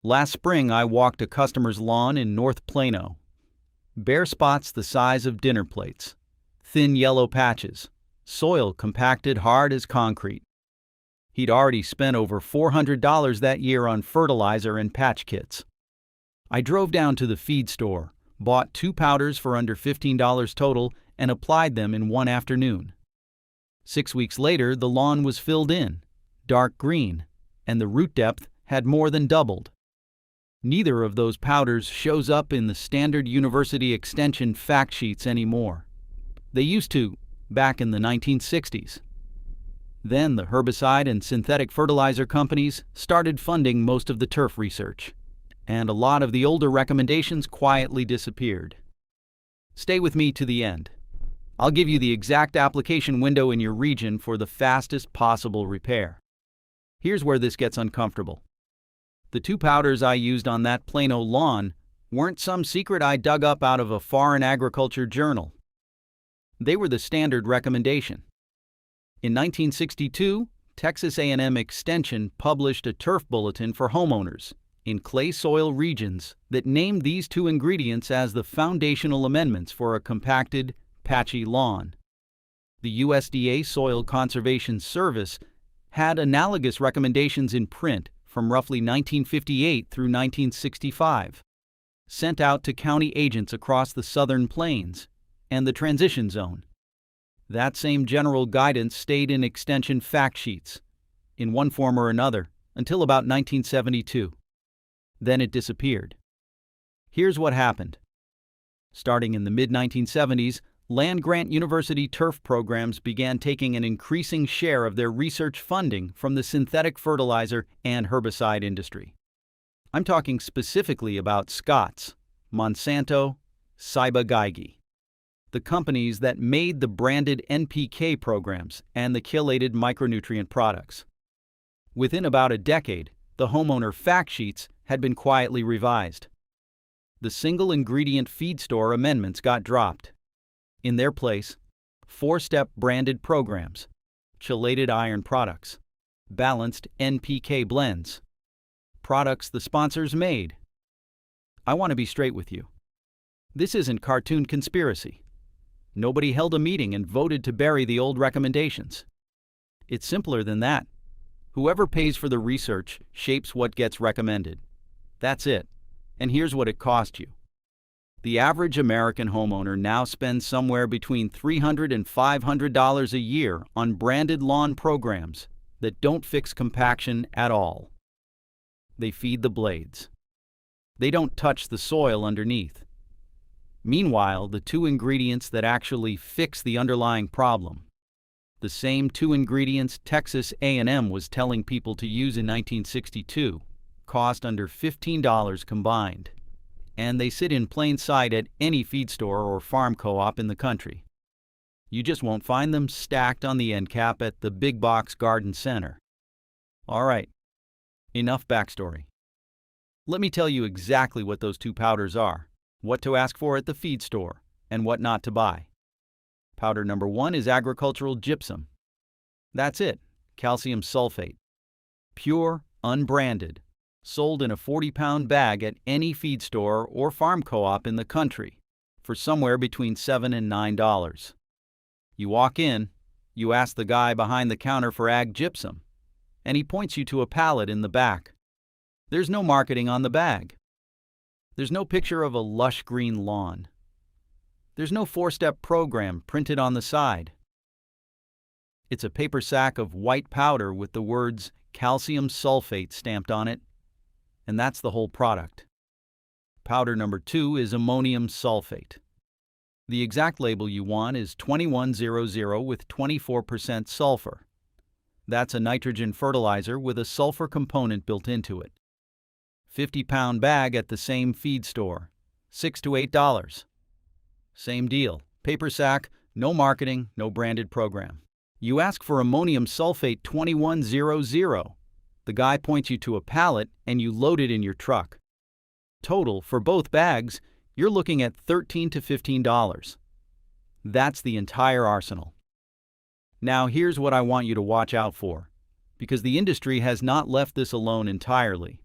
Last spring, I walked a customer's lawn in North Plano. Bare spots the size of dinner plates. Thin yellow patches. Soil compacted hard as concrete. He'd already spent over $400 that year on fertilizer and patch kits. I drove down to the feed store, bought 2 powders for under $15 total, and applied them in one afternoon. 6 weeks later, the lawn was filled in, dark green, and the root depth had more than doubled. Neither of those powders shows up in the standard university extension fact sheets anymore. They used to, back in the 1960s. Then the herbicide and synthetic fertilizer companies started funding most of the turf research, and a lot of the older recommendations quietly disappeared. Stay with me to the end. I'll give you the exact application window in your region for the fastest possible repair. Here's where this gets uncomfortable. The 2 powders I used on that Plano lawn weren't some secret I dug up out of a foreign agriculture journal. They were the standard recommendation. In 1962, Texas A&M Extension published a turf bulletin for homeowners in clay soil regions that named these 2 ingredients as the foundational amendments for a compacted, patchy lawn. The USDA Soil Conservation Service had analogous recommendations in print from roughly 1958 through 1965, sent out to county agents across the Southern Plains and the Transition Zone. That same general guidance stayed in extension fact sheets, in one form or another, until about 1972. Then it disappeared. Here's what happened. Starting in the mid-1970s, land-grant university turf programs began taking an increasing share of their research funding from the synthetic fertilizer and herbicide industry. I'm talking specifically about Scotts, Monsanto, Ciba-Geigy, the companies that made the branded NPK programs and the chelated micronutrient products. Within about a decade, the homeowner fact sheets had been quietly revised. The single-ingredient feed store amendments got dropped. In their place, 4-step branded programs, chelated iron products, balanced NPK blends, products the sponsors made. I want to be straight with you. This isn't cartoon conspiracy. Nobody held a meeting and voted to bury the old recommendations. It's simpler than that. Whoever pays for the research shapes what gets recommended. That's it. And here's what it cost you. The average American homeowner now spends somewhere between $300 and $500 a year on branded lawn programs that don't fix compaction at all. They feed the blades. They don't touch the soil underneath. Meanwhile, the 2 ingredients that actually fix the underlying problem, the same 2 ingredients Texas A&M was telling people to use in 1962, cost under $15 combined. And they sit in plain sight at any feed store or farm co-op in the country. You just won't find them stacked on the end cap at the big box garden center. All right, enough backstory. Let me tell you exactly what those 2 powders are, what to ask for at the feed store, and what not to buy. Powder number 1 is agricultural gypsum. That's it, calcium sulfate. Pure, unbranded. Sold in a 40-pound bag at any feed store or farm co-op in the country for somewhere between $7 and $9. You walk in, you ask the guy behind the counter for ag gypsum, and he points you to a pallet in the back. There's no marketing on the bag. There's no picture of a lush green lawn. There's no 4-step program printed on the side. It's a paper sack of white powder with the words calcium sulfate stamped on it. And that's the whole product. Powder number 2 is ammonium sulfate. The exact label you want is 2100 with 24% sulfur. That's a nitrogen fertilizer with a sulfur component built into it. 50-pound bag at the same feed store, $6 to $8. Same deal, paper sack, no marketing, no branded program. You ask for ammonium sulfate 2100. The guy points you to a pallet and you load it in your truck. Total, for both bags, you're looking at $13 to $15. That's the entire arsenal. Now here's what I want you to watch out for, because the industry has not left this alone entirely.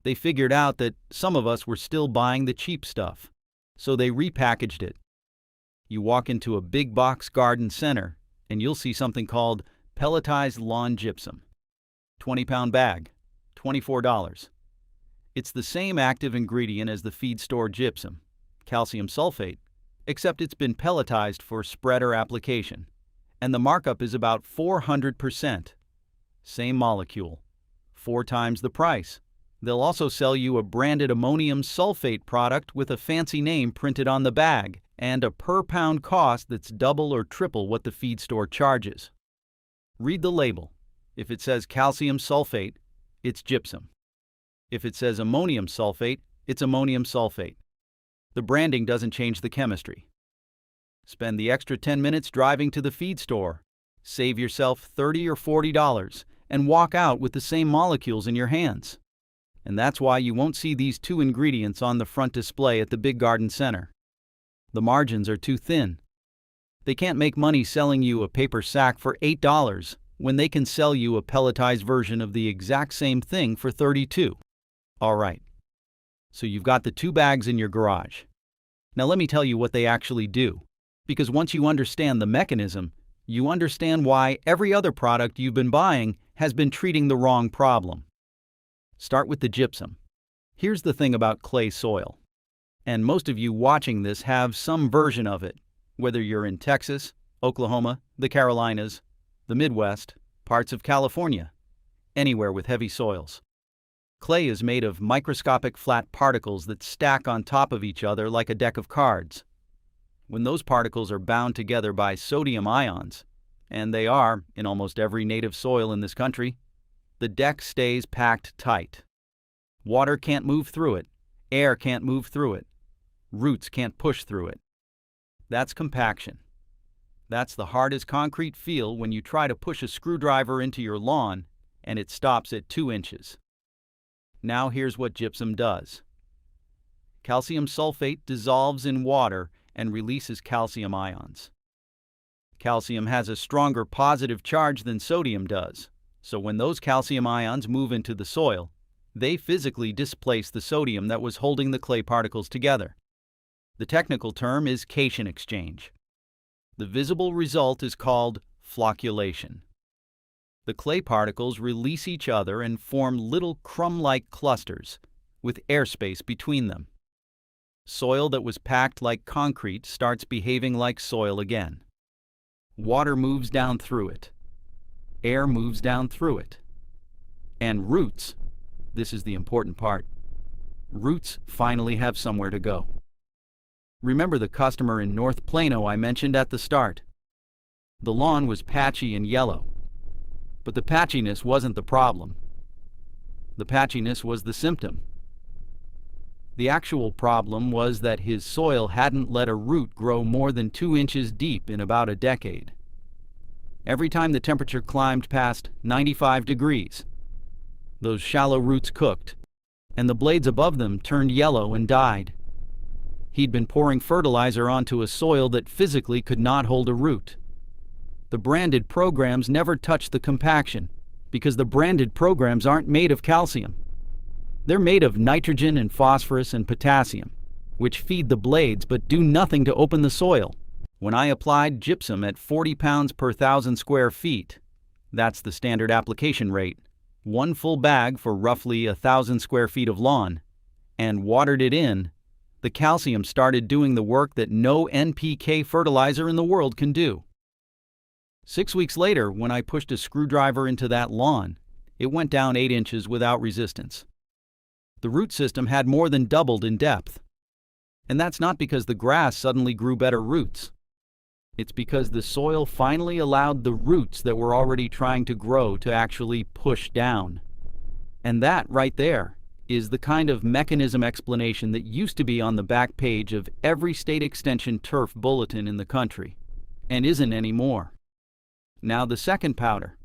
They figured out that some of us were still buying the cheap stuff, so they repackaged it. You walk into a big box garden center, and you'll see something called pelletized lawn gypsum. 20-pound bag, $24. It's the same active ingredient as the feed store gypsum, calcium sulfate, except it's been pelletized for spreader application, and the markup is about 400%. Same molecule, 4 times the price. They'll also sell you a branded ammonium sulfate product with a fancy name printed on the bag and a per-pound cost that's double or triple what the feed store charges. Read the label. If it says calcium sulfate, it's gypsum. If it says ammonium sulfate, it's ammonium sulfate. The branding doesn't change the chemistry. Spend the extra 10 minutes driving to the feed store. Save yourself $30 or $40 and walk out with the same molecules in your hands. And that's why you won't see these 2 ingredients on the front display at the big garden center. The margins are too thin. They can't make money selling you a paper sack for $8 when they can sell you a pelletized version of the exact same thing for $32. All right, so you've got the 2 bags in your garage. Now let me tell you what they actually do, because once you understand the mechanism, you understand why every other product you've been buying has been treating the wrong problem. Start with the gypsum. Here's the thing about clay soil, and most of you watching this have some version of it, whether you're in Texas, Oklahoma, the Carolinas, the Midwest, parts of California, anywhere with heavy soils. Clay is made of microscopic flat particles that stack on top of each other like a deck of cards. When those particles are bound together by sodium ions, and they are in almost every native soil in this country, the deck stays packed tight. Water can't move through it, air can't move through it, roots can't push through it. That's compaction. That's the hard as concrete feel when you try to push a screwdriver into your lawn and it stops at 2 inches. Now here's what gypsum does. Calcium sulfate dissolves in water and releases calcium ions. Calcium has a stronger positive charge than sodium does, so when those calcium ions move into the soil, they physically displace the sodium that was holding the clay particles together. The technical term is cation exchange. The visible result is called flocculation. The clay particles release each other and form little crumb-like clusters with airspace between them. Soil that was packed like concrete starts behaving like soil again. Water moves down through it. Air moves down through it. And roots, this is the important part, roots finally have somewhere to go. Remember the customer in North Plano I mentioned at the start? The lawn was patchy and yellow. But the patchiness wasn't the problem. The patchiness was the symptom. The actual problem was that his soil hadn't let a root grow more than 2 inches deep in about a decade. Every time the temperature climbed past 95 degrees, those shallow roots cooked, and the blades above them turned yellow and died. He'd been pouring fertilizer onto a soil that physically could not hold a root. The branded programs never touch the compaction because the branded programs aren't made of calcium. They're made of nitrogen and phosphorus and potassium, which feed the blades but do nothing to open the soil. When I applied gypsum at 40 pounds per 1,000 square feet, that's the standard application rate, 1 full bag for roughly 1,000 square feet of lawn, and watered it in, the calcium started doing the work that no NPK fertilizer in the world can do. 6 weeks later, when I pushed a screwdriver into that lawn, it went down 8 inches without resistance. The root system had more than doubled in depth. And that's not because the grass suddenly grew better roots. It's because the soil finally allowed the roots that were already trying to grow to actually push down. And that right there is the kind of mechanism explanation that used to be on the back page of every state extension turf bulletin in the country, and isn't anymore. Now the second powder.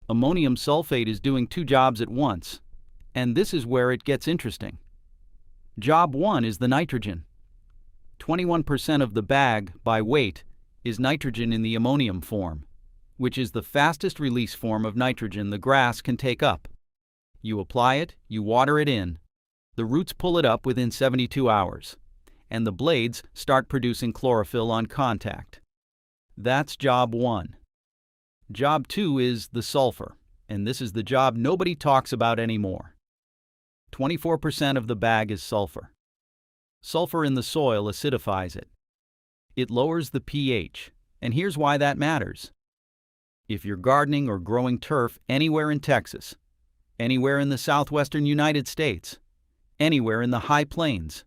Ammonium sulfate is doing 2 jobs at once, and this is where it gets interesting. Job 1 is the nitrogen. 21% of the bag, by weight, is nitrogen in the ammonium form, which is the fastest release form of nitrogen the grass can take up. You apply it, you water it in. The roots pull it up within 72 hours, and the blades start producing chlorophyll on contact. That's job 1. Job 2 is the sulfur, and this is the job nobody talks about anymore. 24% of the bag is sulfur. Sulfur in the soil acidifies it. It lowers the pH, and here's why that matters. If you're gardening or growing turf anywhere in Texas, anywhere in the southwestern United States, anywhere in the high plains,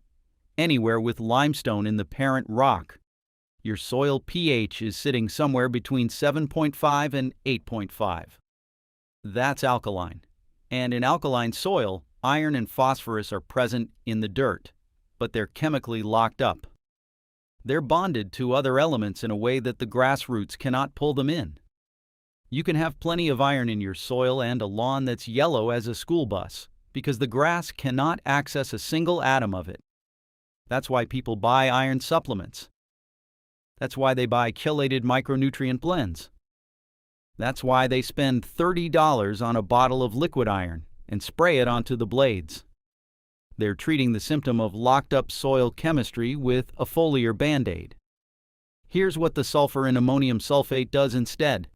anywhere with limestone in the parent rock, your soil pH is sitting somewhere between 7.5 and 8.5. That's alkaline. And in alkaline soil, iron and phosphorus are present in the dirt, but they're chemically locked up. They're bonded to other elements in a way that the grass roots cannot pull them in. You can have plenty of iron in your soil and a lawn that's yellow as a school bus, because the grass cannot access a single atom of it. That's why people buy iron supplements. That's why they buy chelated micronutrient blends. That's why they spend $30 on a bottle of liquid iron and spray it onto the blades. They're treating the symptom of locked-up soil chemistry with a foliar Band-Aid. Here's what the sulfur in ammonium sulfate does instead.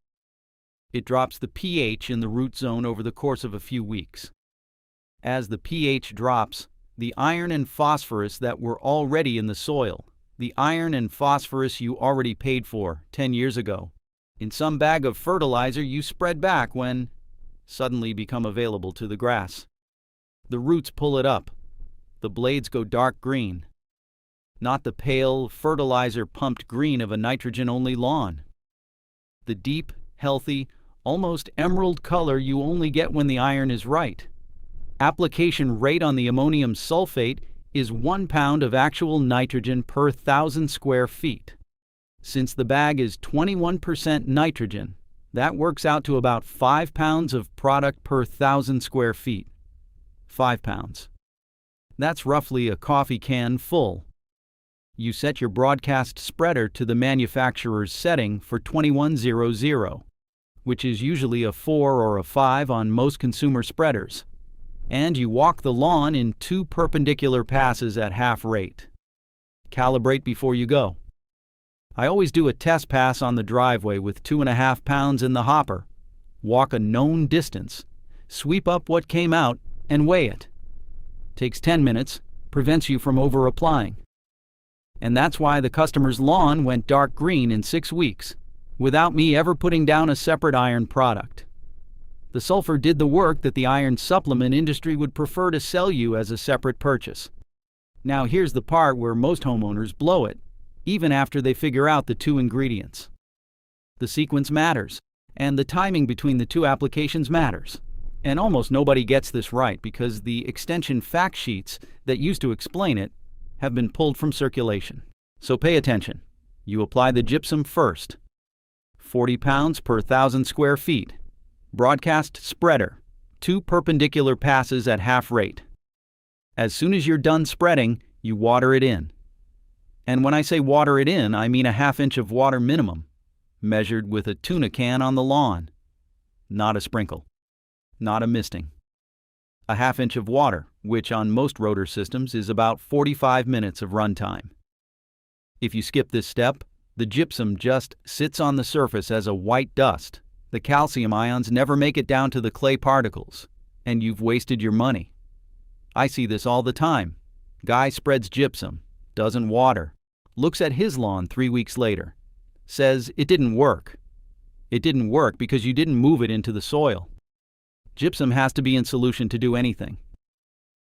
It drops the pH in the root zone over the course of a few weeks. As the pH drops, the iron and phosphorus that were already in the soil, the iron and phosphorus you already paid for 10 years ago, in some bag of fertilizer you spread back when, suddenly become available to the grass. The roots pull it up. The blades go dark green. Not the pale, fertilizer-pumped green of a nitrogen-only lawn. The deep, healthy, almost emerald color you only get when the iron is right. Application rate on the ammonium sulfate is 1 pound of actual nitrogen per 1,000 square feet. Since the bag is 21% nitrogen, that works out to about 5 pounds of product per 1,000 square feet. 5 pounds. That's roughly a coffee can full. You set your broadcast spreader to the manufacturer's setting for 2100, which is usually a 4 or a 5 on most consumer spreaders. And you walk the lawn in 2 perpendicular passes at half rate. Calibrate before you go. I always do a test pass on the driveway with 2.5 pounds in the hopper. Walk a known distance, sweep up what came out, and weigh it. Takes 10 minutes, prevents you from over-applying. And that's why the customer's lawn went dark green in 6 weeks, without me ever putting down a separate iron product. The sulfur did the work that the iron supplement industry would prefer to sell you as a separate purchase. Now here's the part where most homeowners blow it, even after they figure out the 2 ingredients. The sequence matters, and the timing between the 2 applications matters. And almost nobody gets this right because the extension fact sheets that used to explain it have been pulled from circulation. So pay attention. You apply the gypsum first. 40 pounds per 1,000 square feet. Broadcast spreader. 2 perpendicular passes at half rate. As soon as you're done spreading, you water it in. And when I say water it in, I mean a 1/2 inch of water minimum, measured with a tuna can on the lawn. Not a sprinkle. Not a misting. A 1/2 inch of water, which on most rotor systems is about 45 minutes of runtime. If you skip this step, the gypsum just sits on the surface as a white dust. The calcium ions never make it down to the clay particles, and you've wasted your money. I see this all the time. Guy spreads gypsum, doesn't water, looks at his lawn 3 weeks later, says it didn't work. It didn't work because you didn't move it into the soil. Gypsum has to be in solution to do anything.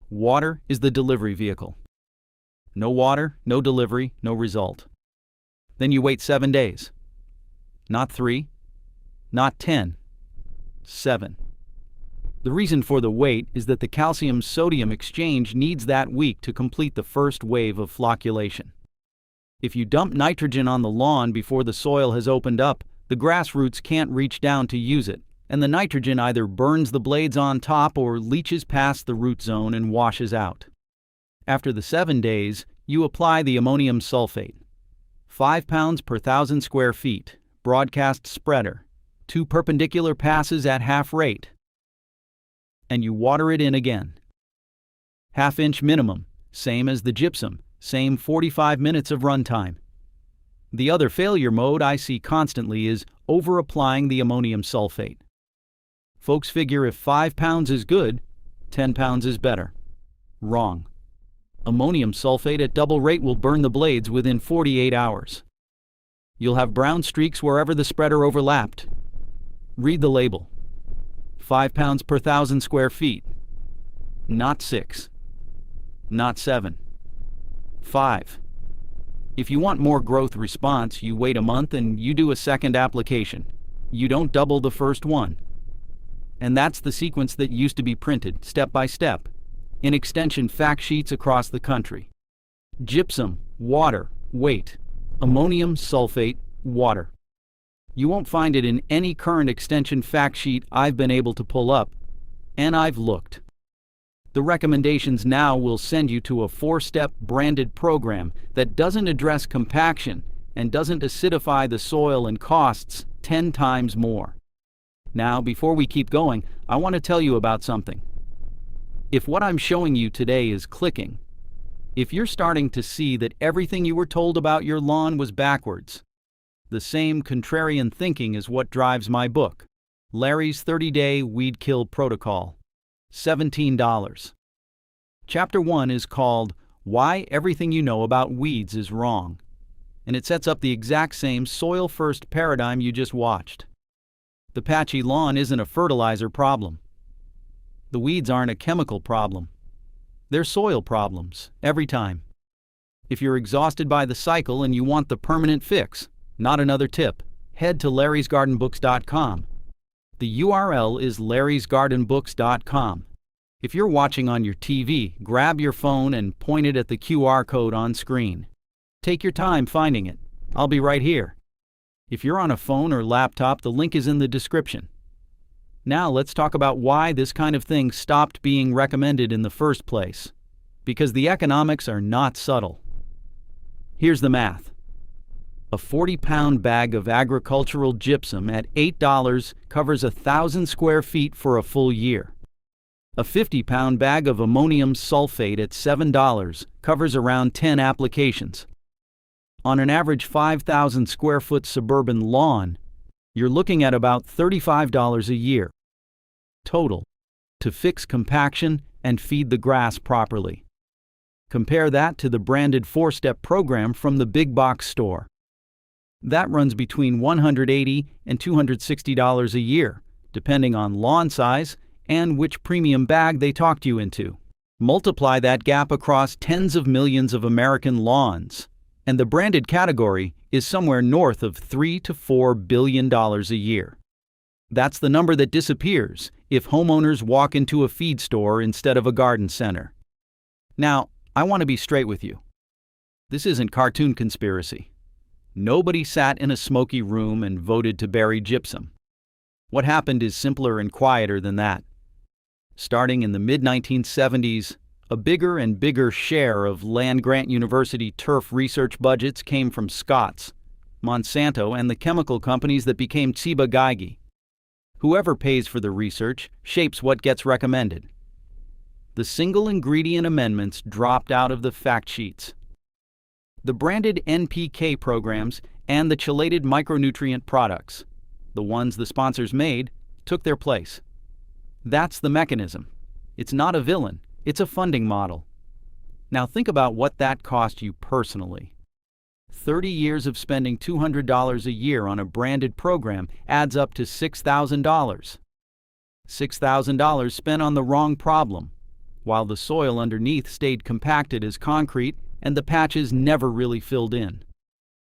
Water is the delivery vehicle. No water, no delivery, no result. Then you wait 7 days. Not 3, not 10, 7. The reason for the wait is that the calcium-sodium exchange needs that week to complete the first wave of flocculation. If you dump nitrogen on the lawn before the soil has opened up, the grass roots can't reach down to use it, and the nitrogen either burns the blades on top or leaches past the root zone and washes out. After the 7 days, you apply the ammonium sulfate. 5 pounds per 1,000 square feet, broadcast spreader, 2 perpendicular passes at half rate. and you water it in again. Half-inch minimum, same as the gypsum, same 45 minutes of runtime. The other failure mode I see constantly is over-applying the ammonium sulfate. Folks figure if 5 pounds is good, 10 pounds is better. Wrong. Ammonium sulfate at double rate will burn the blades within 48 hours. You'll have brown streaks wherever the spreader overlapped. Read the label. 5 pounds per 1,000 square feet. Not 6. Not 7. 5. If you want more growth response, you wait a month and you do a second application. You don't double the first one. And that's the sequence that used to be printed, step by step, in extension fact sheets across the country. Gypsum, water, weight. Ammonium sulfate, water. You won't find it in any current extension fact sheet I've been able to pull up, and I've looked. The recommendations now will send you to a 4-step branded program that doesn't address compaction and doesn't acidify the soil and costs 10 times more. Now, before we keep going, I want to tell you about something. If what I'm showing you today is clicking, if you're starting to see that everything you were told about your lawn was backwards, the same contrarian thinking is what drives my book, Larry's 30-Day Weed Kill Protocol. $17. Chapter 1 is called Why Everything You Know About Weeds is Wrong, and it sets up the exact same soil-first paradigm you just watched. The patchy lawn isn't a fertilizer problem. The weeds aren't a chemical problem. They're soil problems, every time. If you're exhausted by the cycle and you want the permanent fix, not another tip, head to larrysgardenbooks.com. The URL is larrysgardenbooks.com. If you're watching on your TV, grab your phone and point it at the QR code on screen. Take your time finding it. I'll be right here. If you're on a phone or laptop, the link is in the description. Now let's talk about why this kind of thing stopped being recommended in the first place. Because the economics are not subtle. Here's the math. A 40-pound bag of agricultural gypsum at $8 covers 1,000 square feet for a full year. A 50-pound bag of ammonium sulfate at $7 covers around 10 applications. On an average 5,000 square foot suburban lawn, you're looking at about $35 a year total to fix compaction and feed the grass properly. Compare that to the branded 4-step program from the big box store. That runs between $180 and $260 a year, depending on lawn size and which premium bag they talked you into. Multiply that gap across tens of millions of American lawns, and the branded category is somewhere north of $3 to $4 billion a year. That's the number that disappears if homeowners walk into a feed store instead of a garden center. Now, I want to be straight with you. This isn't cartoon conspiracy. Nobody sat in a smoky room and voted to bury gypsum. What happened is simpler and quieter than that. Starting in the mid-1970s, a bigger and bigger share of land-grant university turf research budgets came from Scotts, Monsanto, and the chemical companies that became Ciba-Geigy. Whoever pays for the research shapes what gets recommended. The single-ingredient amendments dropped out of the fact sheets. The branded NPK programs and the chelated micronutrient products, the ones the sponsors made, took their place. That's the mechanism. It's not a villain, it's a funding model. Now think about what that cost you personally. 30 years of spending $200 a year on a branded program adds up to $6,000. $6,000 spent on the wrong problem, while the soil underneath stayed compacted as concrete and the patches never really filled in.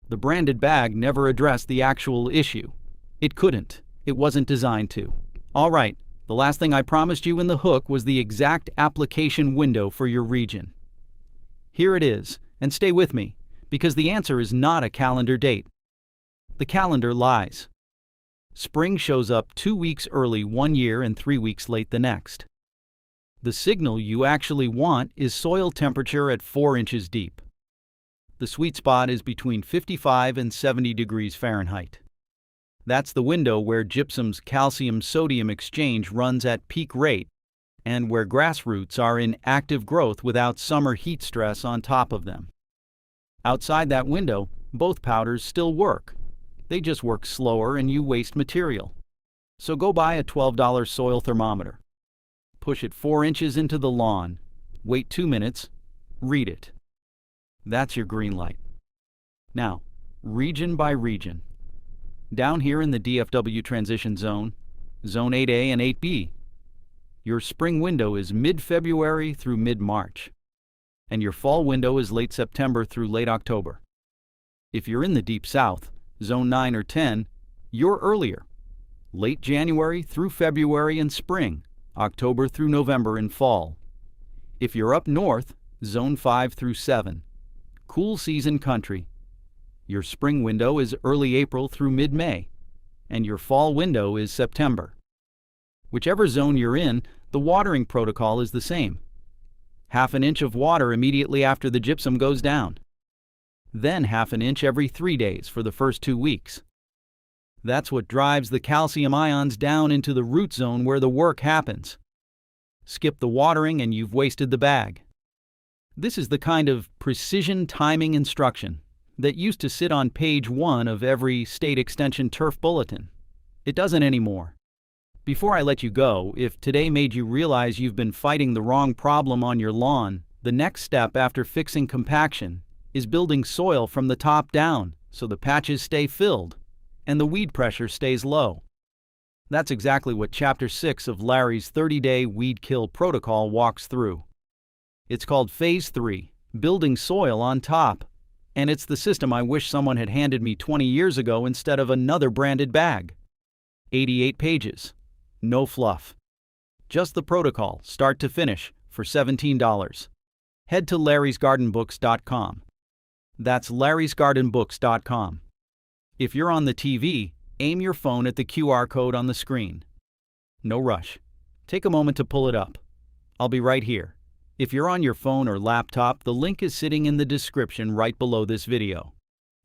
The branded bag never addressed the actual issue. It couldn't. It wasn't designed to. All right, the last thing I promised you in the hook was the exact application window for your region. Here it is, and stay with me, because the answer is not a calendar date. The calendar lies. Spring shows up 2 weeks early one year and 3 weeks late the next. The signal you actually want is soil temperature at 4 inches deep. The sweet spot is between 55 and 70 degrees Fahrenheit. That's the window where gypsum's calcium-sodium exchange runs at peak rate and where grass roots are in active growth without summer heat stress on top of them. Outside that window, both powders still work. They just work slower and you waste material. So go buy a $12 soil thermometer. Push it 4 inches into the lawn. Wait 2 minutes. Read it. That's your green light. Now, region by region. Down here in the DFW transition zone, Zone 8A and 8B, your spring window is mid-February through mid-March, and your fall window is late September through late October. If you're in the Deep South, Zone 9 or 10, you're earlier, late January through February in spring, October through November in fall. If you're up north, Zone 5 through 7, cool season country, your spring window is early April through mid-May, and your fall window is September. Whichever zone you're in, the watering protocol is the same. Half an inch of water immediately after the gypsum goes down. Then half an inch every 3 days for the first 2 weeks. That's what drives the calcium ions down into the root zone where the work happens. Skip the watering and you've wasted the bag. This is the kind of precision timing instruction that used to sit on page 1 of every state extension turf bulletin. It doesn't anymore. Before I let you go, if today made you realize you've been fighting the wrong problem on your lawn, the next step after fixing compaction is building soil from the top down so the patches stay filled and the weed pressure stays low. That's exactly what Chapter 6 of Larry's 30-day weed kill protocol walks through. It's called Phase 3, Building Soil on Top. And it's the system I wish someone had handed me 20 years ago instead of another branded bag. 88 pages. No fluff. Just the protocol, start to finish, for $17. Head to larrysgardenbooks.com. That's larrysgardenbooks.com. If you're on the TV, aim your phone at the QR code on the screen. No rush. Take a moment to pull it up. I'll be right here. If you're on your phone or laptop, the link is sitting in the description right below this video.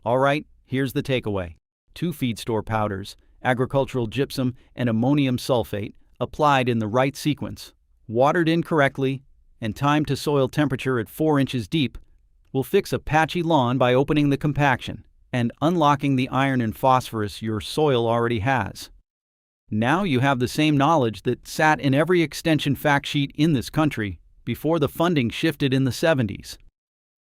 All right, here's the takeaway. 2 feed store powders, agricultural gypsum, and ammonium sulfate applied in the right sequence, watered incorrectly, and timed to soil temperature at 4 inches deep will fix a patchy lawn by opening the compaction and unlocking the iron and phosphorus your soil already has. Now you have the same knowledge that sat in every extension fact sheet in this country before the funding shifted in the 70s.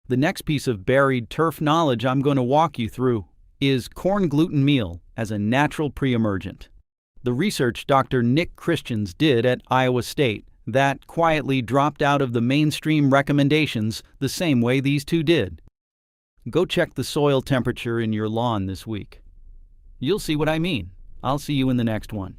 The next piece of buried turf knowledge I'm going to walk you through is corn gluten meal as a natural pre-emergent. The research Dr. Nick Christians did at Iowa State that quietly dropped out of the mainstream recommendations the same way these two did. Go check the soil temperature in your lawn this week. You'll see what I mean. I'll see you in the next one.